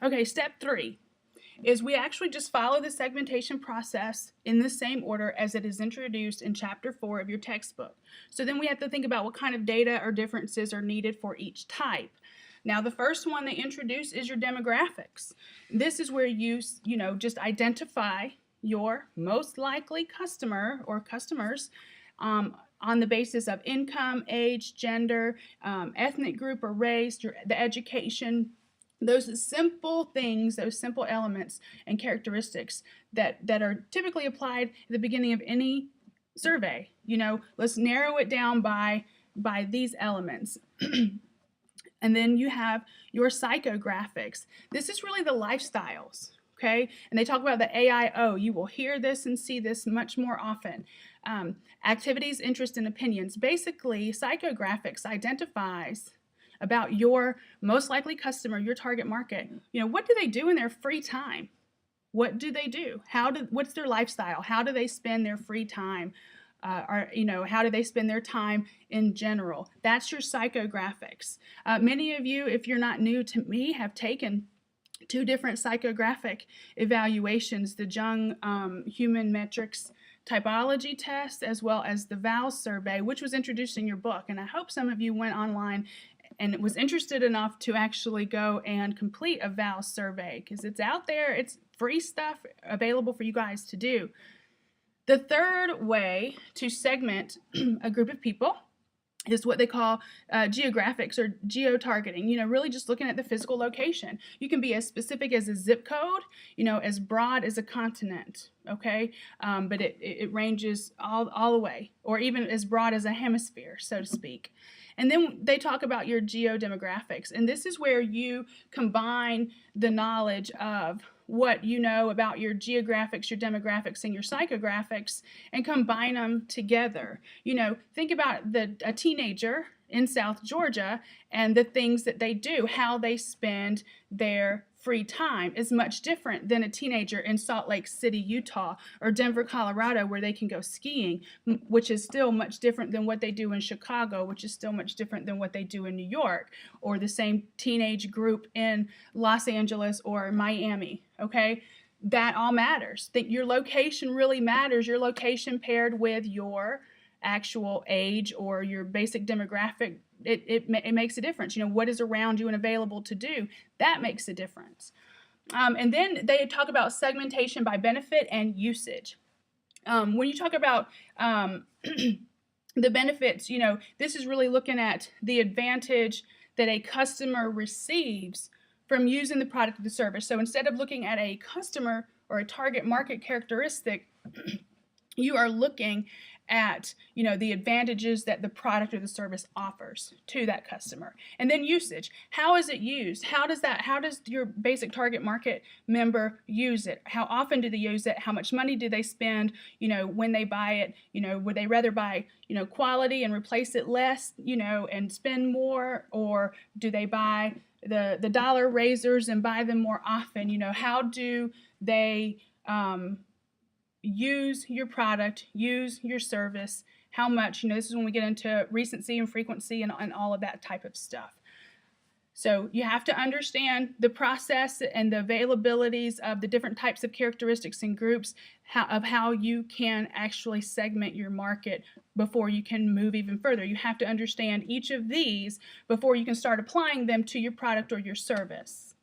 Okay, step 3 is we actually just follow the segmentation process in the same order as it is introduced in chapter 4 of your textbook. So then we have to think about what kind of data or differences are needed for each type. Now the first one they introduce is your demographics. This is where you just identify your most likely customer or customers on the basis of income, age, gender, ethnic group or race, the education. Those simple things, those simple elements and characteristics that are typically applied at the beginning of any survey. Let's narrow it down by these elements. And then you have your psychographics. This is really the lifestyles, okay? And they talk about the AIO. You will hear this and see this much more often. Activities, interests, and opinions. Basically, psychographics identifies about your most likely customer, your target market. What do they do in their free time? What do they do? What's their lifestyle? How do they spend their free time? How do they spend their time in general? That's your psychographics. Many of you, if you're not new to me, have taken 2 different psychographic evaluations, the Jung Human Metrics Typology Test, as well as the VALS survey, which was introduced in your book. And I hope some of you went online and was interested enough to actually go and complete a VALS survey, because it's out there. It's free stuff available for you guys to do. The third way to segment a group of people is what they call geographics or geo-targeting, really just looking at the physical location. You can be as specific as a zip code, as broad as a continent, okay? But it ranges all the way, or even as broad as a hemisphere, so to speak. And then they talk about your geodemographics, and this is where you combine the knowledge of what you know about your geographics, your demographics, and your psychographics, and combine them together. Think about a teenager in South Georgia and the things that they do, how they spend their free time is much different than a teenager in Salt Lake City, Utah, or Denver, Colorado, where they can go skiing, which is still much different than what they do in Chicago, which is still much different than what they do in New York, or the same teenage group in Los Angeles or Miami, okay? That all matters. Your location really matters. Your location paired with your actual age or your basic demographic, it makes a difference. What is around you and available to do, that makes a difference. And then they talk about segmentation by benefit and usage. When you talk about the benefits, this is really looking at the advantage that a customer receives from using the product or the service. So instead of looking at a customer or a target market characteristic, you are looking at the advantages that the product or the service offers to that customer. And then usage. How is it used? How does your basic target market member use it? How often do they use it? How much money do they spend when they buy it? Would they rather buy quality and replace it less and spend more, or do they buy the dollar razors and buy them more often? How do they use your product, use your service, how much, this is when we get into recency and frequency and all of that type of stuff. So you have to understand the process and the availabilities of the different types of characteristics and groups of how you can actually segment your market before you can move even further. You have to understand each of these before you can start applying them to your product or your service.